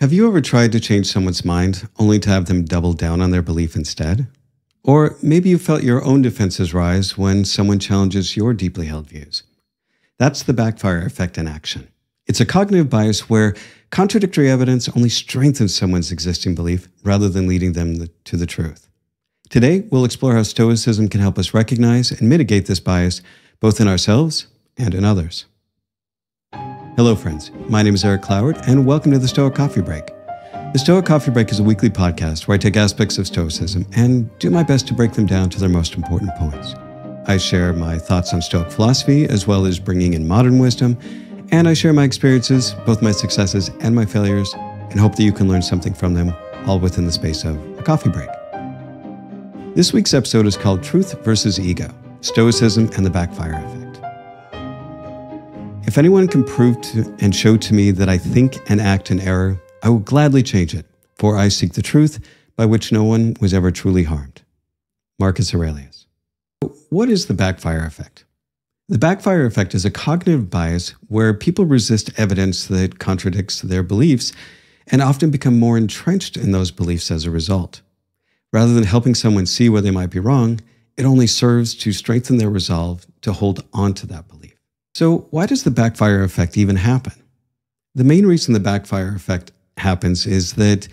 Have you ever tried to change someone's mind only to have them double down on their belief instead? Or maybe you felt your own defenses rise when someone challenges your deeply held views. That's the backfire effect in action. It's a cognitive bias where contradictory evidence only strengthens someone's existing belief rather than leading them to the truth. Today, we'll explore how Stoicism can help us recognize and mitigate this bias both in ourselves and in others. Hello friends, my name is Eric Cloward and welcome to the Stoic Coffee Break. The Stoic Coffee Break is a weekly podcast where I take aspects of Stoicism and do my best to break them down to their most important points. I share my thoughts on Stoic philosophy as well as bringing in modern wisdom, and I share my experiences, both my successes and my failures, and hope that you can learn something from them, all within the space of a coffee break. This week's episode is called Truth versus Ego, Stoicism and the Backfire Effect. If anyone can prove and show to me that I think and act in error, I will gladly change it, for I seek the truth by which no one was ever truly harmed. Marcus Aurelius. What is the backfire effect? The backfire effect is a cognitive bias where people resist evidence that contradicts their beliefs and often become more entrenched in those beliefs as a result. Rather than helping someone see where they might be wrong, it only serves to strengthen their resolve to hold on to that belief. So why does the backfire effect even happen? The main reason the backfire effect happens is that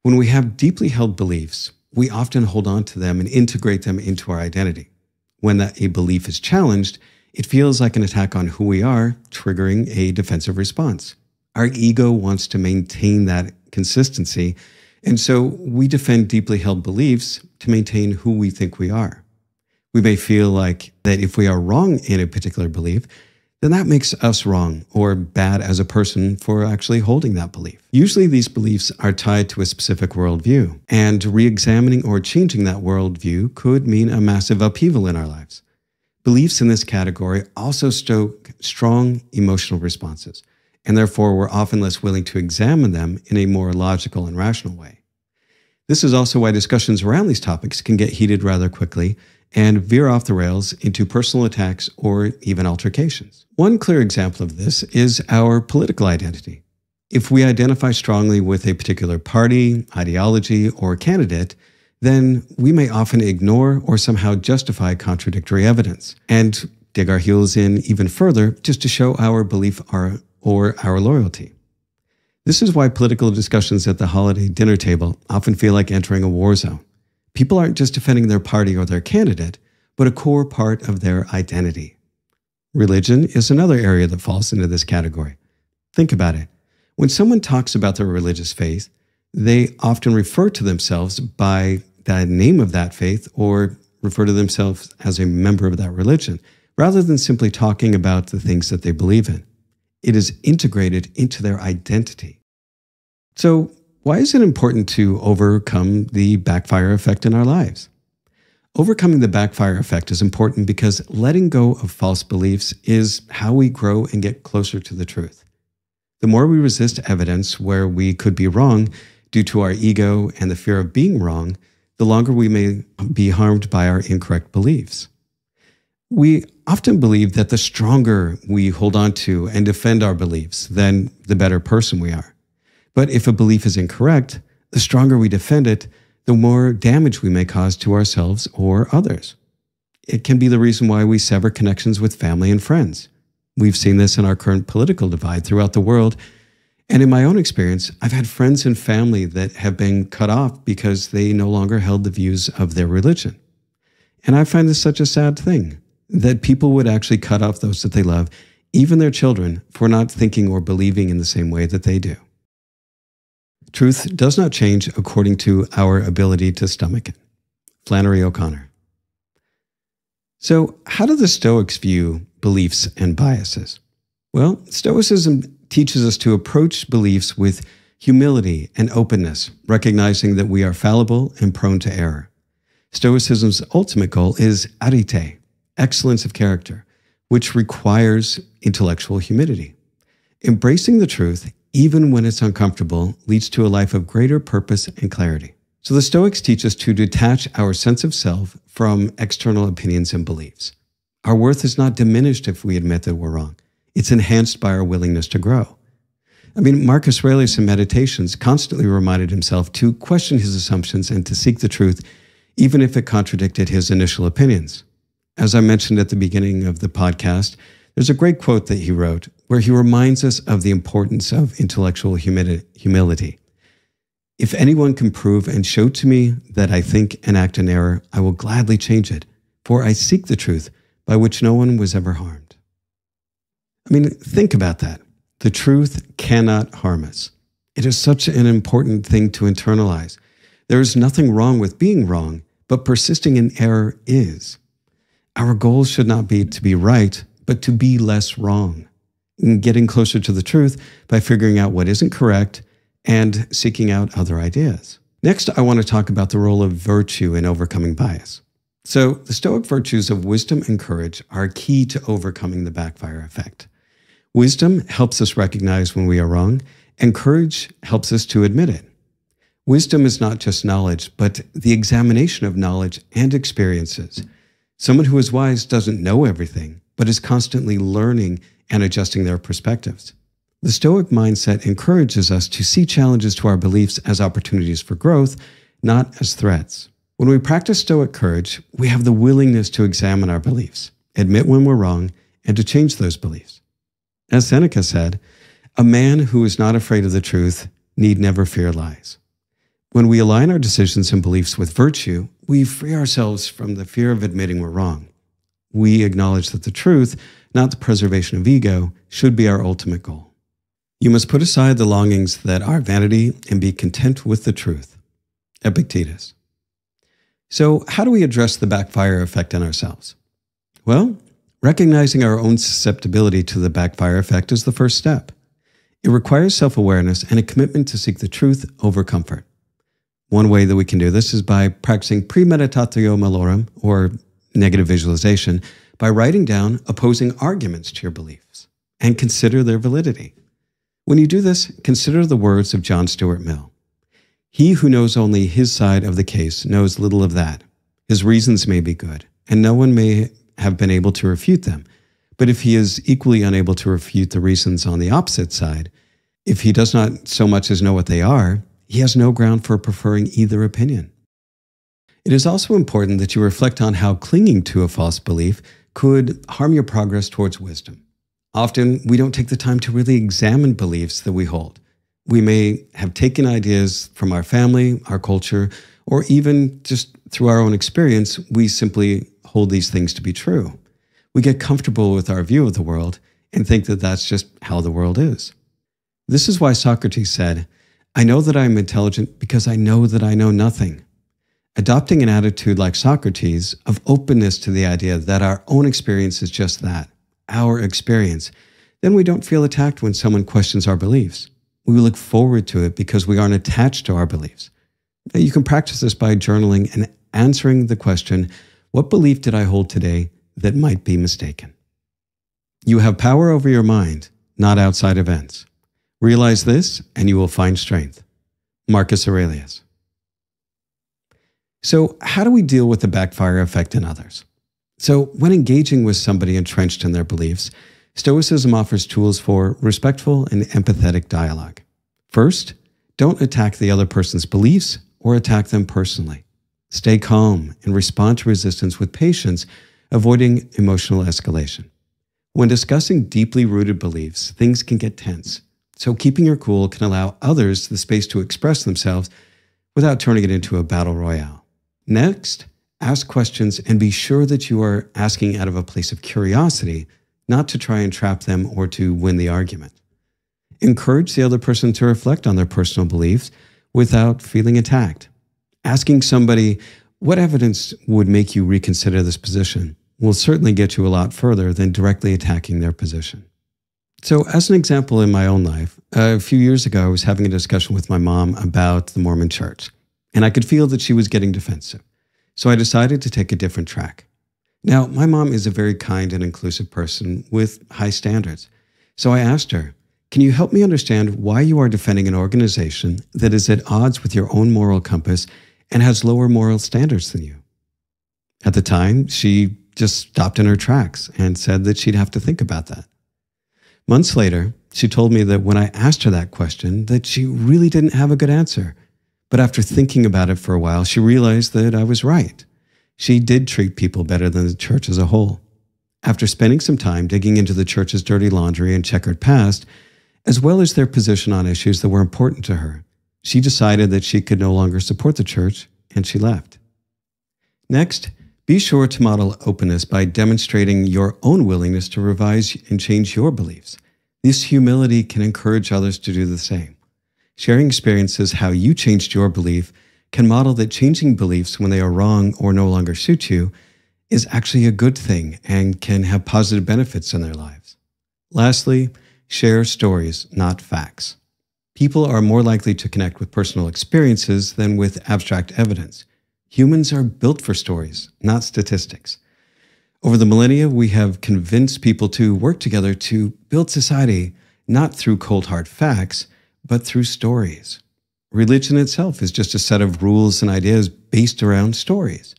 when we have deeply held beliefs, we often hold on to them and integrate them into our identity. When a belief is challenged, it feels like an attack on who we are, triggering a defensive response. Our ego wants to maintain that consistency, and so we defend deeply held beliefs to maintain who we think we are. We may feel like that if we are wrong in a particular belief, then that makes us wrong or bad as a person for actually holding that belief. Usually these beliefs are tied to a specific worldview, and re-examining or changing that worldview could mean a massive upheaval in our lives. Beliefs in this category also stoke strong emotional responses, and therefore we're often less willing to examine them in a more logical and rational way. This is also why discussions around these topics can get heated rather quickly and veer off the rails into personal attacks or even altercations. One clear example of this is our political identity. If we identify strongly with a particular party, ideology, or candidate, then we may often ignore or somehow justify contradictory evidence and dig our heels in even further just to show our belief or our loyalty. This is why political discussions at the holiday dinner table often feel like entering a war zone. People aren't just defending their party or their candidate, but a core part of their identity. Religion is another area that falls into this category. Think about it. When someone talks about their religious faith, they often refer to themselves by the name of that faith or refer to themselves as a member of that religion, rather than simply talking about the things that they believe in. It is integrated into their identity. So, why is it important to overcome the backfire effect in our lives? Overcoming the backfire effect is important because letting go of false beliefs is how we grow and get closer to the truth. The more we resist evidence where we could be wrong due to our ego and the fear of being wrong, the longer we may be harmed by our incorrect beliefs. We often believe that the stronger we hold on to and defend our beliefs, then the better person we are. But if a belief is incorrect, the stronger we defend it, the more damage we may cause to ourselves or others. It can be the reason why we sever connections with family and friends. We've seen this in our current political divide throughout the world, and in my own experience, I've had friends and family that have been cut off because they no longer held the views of their religion. And I find this such a sad thing, that people would actually cut off those that they love, even their children, for not thinking or believing in the same way that they do. Truth does not change according to our ability to stomach it. Flannery O'Connor. So, how do the Stoics view beliefs and biases? Well, Stoicism teaches us to approach beliefs with humility and openness, recognizing that we are fallible and prone to error. Stoicism's ultimate goal is arete, excellence of character, which requires intellectual humility. Embracing the truth, even when it's uncomfortable, leads to a life of greater purpose and clarity. So the Stoics teach us to detach our sense of self from external opinions and beliefs. Our worth is not diminished if we admit that we're wrong. It's enhanced by our willingness to grow. Marcus Aurelius in Meditations constantly reminded himself to question his assumptions and to seek the truth, even if it contradicted his initial opinions. As I mentioned at the beginning of the podcast, there's a great quote that he wrote where he reminds us of the importance of intellectual humility. If anyone can prove and show to me that I think and act in error, I will gladly change it, for I seek the truth by which no one was ever harmed. Think about that. The truth cannot harm us. It is such an important thing to internalize. There is nothing wrong with being wrong, but persisting in error is. Our goal should not be to be right, but to be less wrong. And getting closer to the truth by figuring out what isn't correct and seeking out other ideas. Next, I want to talk about the role of virtue in overcoming bias. So, the Stoic virtues of wisdom and courage are key to overcoming the backfire effect. Wisdom helps us recognize when we are wrong, and courage helps us to admit it. Wisdom is not just knowledge, but the examination of knowledge and experiences. Someone who is wise doesn't know everything, but is constantly learning and adjusting their perspectives. The Stoic mindset encourages us to see challenges to our beliefs as opportunities for growth, not as threats. When we practice Stoic courage, we have the willingness to examine our beliefs, admit when we're wrong, and to change those beliefs. As Seneca said, a man who is not afraid of the truth need never fear lies. When we align our decisions and beliefs with virtue, we free ourselves from the fear of admitting we're wrong. We acknowledge that the truth, not the preservation of ego, should be our ultimate goal. You must put aside the longings that are vanity and be content with the truth. Epictetus. So, how do we address the backfire effect on ourselves? Well, recognizing our own susceptibility to the backfire effect is the first step. It requires self-awareness and a commitment to seek the truth over comfort. One way that we can do this is by practicing premeditatio malorum, or negative visualization, by writing down opposing arguments to your beliefs and consider their validity. When you do this, consider the words of John Stuart Mill. He who knows only his side of the case knows little of that. His reasons may be good, and no one may have been able to refute them. But if he is equally unable to refute the reasons on the opposite side, if he does not so much as know what they are, he has no ground for preferring either opinion. It is also important that you reflect on how clinging to a false belief could harm your progress towards wisdom. Often, we don't take the time to really examine beliefs that we hold. We may have taken ideas from our family, our culture, or even just through our own experience, we simply hold these things to be true. We get comfortable with our view of the world and think that that's just how the world is. This is why Socrates said, "I know that I am intelligent because I know that I know nothing." Adopting an attitude like Socrates of openness to the idea that our own experience is just that, our experience, then we don't feel attacked when someone questions our beliefs. We look forward to it because we aren't attached to our beliefs. Now, you can practice this by journaling and answering the question, what belief did I hold today that might be mistaken? You have power over your mind, not outside events. Realize this, and you will find strength. Marcus Aurelius. So, how do we deal with the backfire effect in others? So, when engaging with somebody entrenched in their beliefs, Stoicism offers tools for respectful and empathetic dialogue. First, don't attack the other person's beliefs or attack them personally. Stay calm and respond to resistance with patience, avoiding emotional escalation. When discussing deeply rooted beliefs, things can get tense. So keeping your cool can allow others the space to express themselves without turning it into a battle royale. Next, ask questions and be sure that you are asking out of a place of curiosity, not to try and trap them or to win the argument. Encourage the other person to reflect on their personal beliefs without feeling attacked. Asking somebody, what evidence would make you reconsider this position, will certainly get you a lot further than directly attacking their position. So as an example in my own life, a few years ago, I was having a discussion with my mom about the Mormon Church, and I could feel that she was getting defensive. So I decided to take a different track. Now, my mom is a very kind and inclusive person with high standards. So I asked her, can you help me understand why you are defending an organization that is at odds with your own moral compass and has lower moral standards than you? At the time, she just stopped in her tracks and said that she'd have to think about that. Months later, she told me that when I asked her that question, that she really didn't have a good answer. But after thinking about it for a while, she realized that I was right. She did treat people better than the church as a whole. After spending some time digging into the church's dirty laundry and checkered past, as well as their position on issues that were important to her, she decided that she could no longer support the church, and she left. Next, be sure to model openness by demonstrating your own willingness to revise and change your beliefs. This humility can encourage others to do the same. Sharing experiences how you changed your belief can model that changing beliefs when they are wrong or no longer suit you is actually a good thing and can have positive benefits in their lives. Lastly, share stories, not facts. People are more likely to connect with personal experiences than with abstract evidence. Humans are built for stories, not statistics. Over the millennia, we have convinced people to work together to build society, not through cold hard facts, but through stories. Religion itself is just a set of rules and ideas based around stories.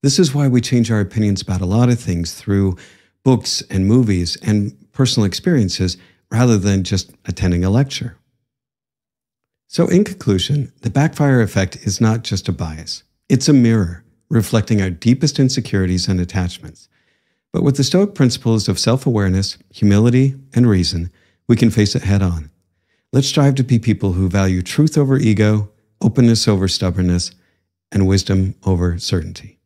This is why we change our opinions about a lot of things through books and movies and personal experiences rather than just attending a lecture. So in conclusion, the backfire effect is not just a bias. It's a mirror reflecting our deepest insecurities and attachments. But with the Stoic principles of self-awareness, humility, and reason, we can face it head on. Let's strive to be people who value truth over ego, openness over stubbornness, and wisdom over certainty.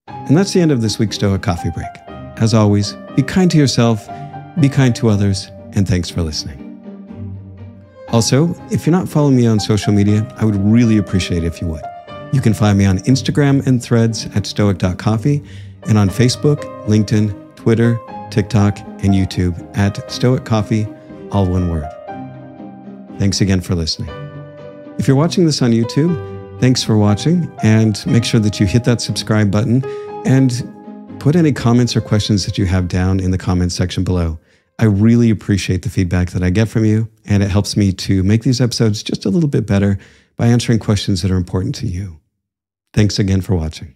And that's the end of this week's Stoic Coffee Break. As always, be kind to yourself, be kind to others, and thanks for listening. Also, if you're not following me on social media, I would really appreciate it if you would. You can find me on Instagram and Threads at stoic.coffee, and on Facebook, LinkedIn, Twitter, TikTok, and YouTube at Stoic Coffee, all one word. Thanks again for listening. If you're watching this on YouTube, thanks for watching, and make sure that you hit that subscribe button and put any comments or questions that you have down in the comments section below. I really appreciate the feedback that I get from you, and it helps me to make these episodes just a little bit better by answering questions that are important to you. Thanks again for watching.